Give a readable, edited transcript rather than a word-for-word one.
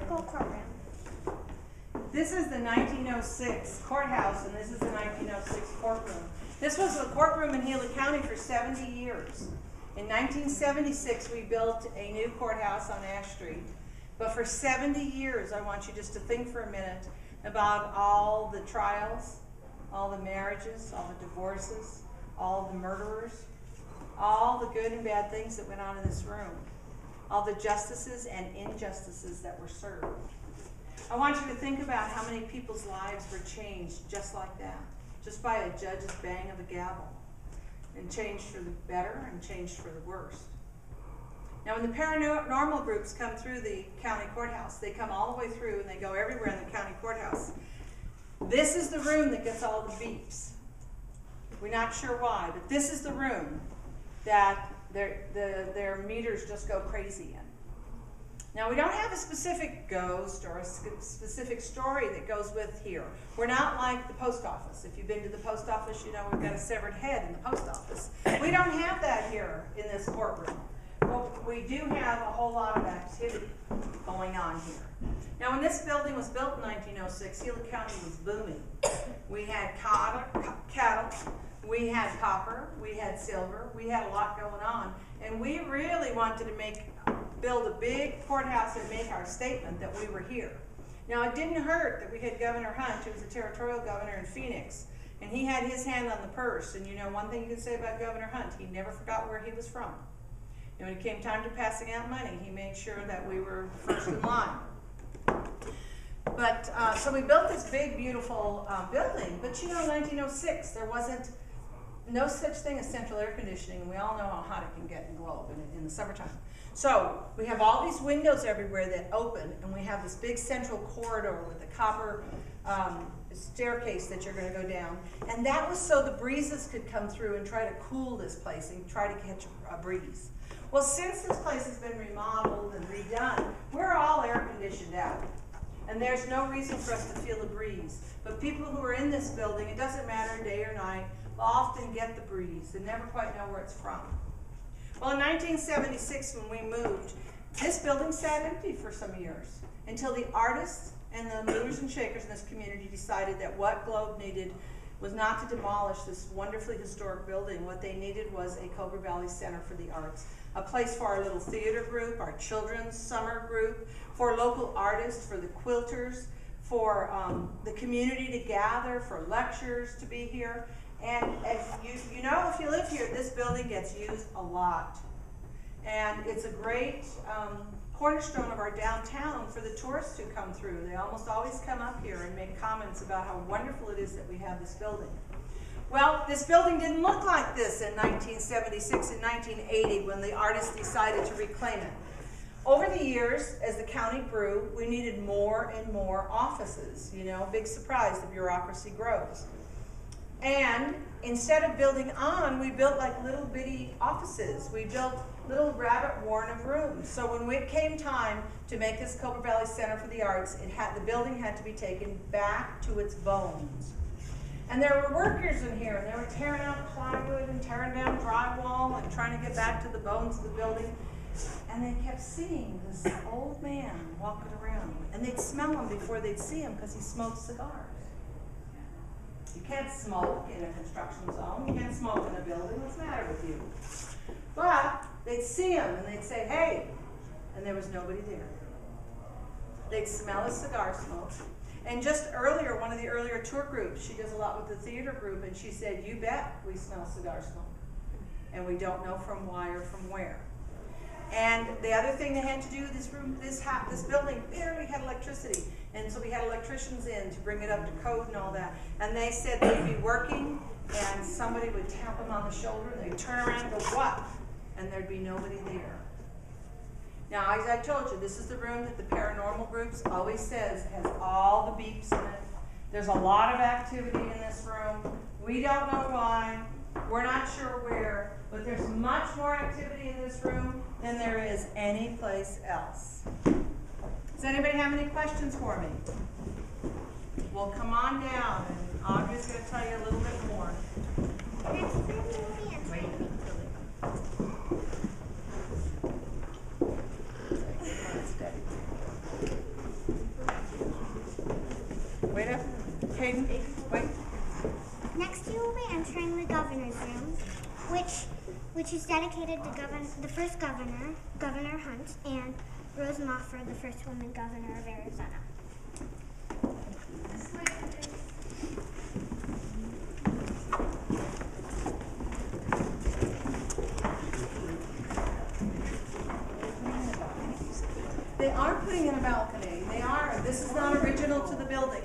typical courtroom? This is the 1906 courthouse, and this is the 1906 courtroom. This was the courtroom in Healy County for 70 years. In 1976, we built a new courthouse on Ash Street. But for 70 years, I want you just to think for a minute about all the trials, all the marriages, all the divorces, all the murderers, all the good and bad things that went on in this room, all the justices and injustices that were served. I want you to think about how many people's lives were changed just like that, just by a judge's bang of a gavel, and changed for the better and changed for the worst. Now, when the paranormal groups come through the county courthouse, they come all the way through and they go everywhere in the county courthouse. This is the room that gets all the beeps. We're not sure why, but this is the room that their meters just go crazy in. Now, we don't have a specific ghost or a specific story that goes with here. We're not like the post office. If you've been to the post office, you know we've got a severed head in the post office. We don't have that here in this courtroom. But we do have a whole lot of activity going on here. Now, when this building was built in 1906, Healy County was booming. We had cattle, we had copper, we had silver, we had a lot going on. And we really wanted to build a big courthouse and make our statement that we were here. Now, it didn't hurt that we had Governor Hunt, who was a territorial governor in Phoenix, and he had his hand on the purse. And you know, one thing you can say about Governor Hunt, he never forgot where he was from. And when it came time to passing out money, he made sure that we were first in line. But, so we built this big, beautiful building, but you know, in 1906, there wasn't no such thing as central air conditioning, and we all know how hot it can get in Globe in the summertime. So we have all these windows everywhere that open, and we have this big central corridor with a copper staircase that you're going to go down. And that was so the breezes could come through and try to cool this place and try to catch a breeze. Well, since this place has been remodeled and redone, we're all air conditioned out. And there's no reason for us to feel a breeze. But people who are in this building, it doesn't matter day or night, will often get the breeze and never quite know where it's from. Well, in 1976, when we moved, this building sat empty for some years until the artists and the movers and shakers in this community decided that what Globe needed was not to demolish this wonderfully historic building. What they needed was a Cobra Valley Center for the Arts, a place for our little theater group, our children's summer group, for local artists, for the quilters, for the community to gather, for lectures to be here. And as you know, if you live here, this building gets used a lot. And it's a great cornerstone of our downtown for the tourists who come through. They almost always come up here and make comments about how wonderful it is that we have this building. Well, this building didn't look like this in 1976 and 1980 when the artists decided to reclaim it. Over the years, as the county grew, we needed more and more offices. You know, big surprise, the bureaucracy grows. And instead of building on, we built like little bitty offices. We built little rabbit warren of rooms. So when it came time to make this Cobra Valley Center for the Arts, the building had to be taken back to its bones. And there were workers in here, and they were tearing out plywood and tearing down drywall and trying to get back to the bones of the building. And they kept seeing this old man walking around. And they'd smell him before they'd see him because he smoked cigars. You can't smoke in a construction zone. You can't smoke in a building. What's the matter with you? But they'd see him and they'd say, hey, and there was nobody there. They'd smell his cigar smoke. And just earlier, one of the earlier tour groups, she does a lot with the theater group, and she said, you bet we smell cigar smoke. And we don't know from why or from where. And the other thing they had to do, this building barely had electricity. And so we had electricians in to bring it up to code and all that. And they said they'd be working and somebody would tap them on the shoulder and they'd turn around and go, what? And there'd be nobody there. Now, as I told you, this is the room that the paranormal groups always says has all the beeps in it. There's a lot of activity in this room. We don't know why. We're not sure where, but there's much more activity in this room than there is any place else. Does anybody have any questions for me? Well, come on down, and Aubrey's going to tell you a little bit more. Wait until they come. Hayden, wait. Next, you will be entering the governor's room, which is dedicated to the first governor, Governor Hunt, and Rose Mofford, the first woman governor of Arizona. They are putting in a balcony. They are. This is not original to the building.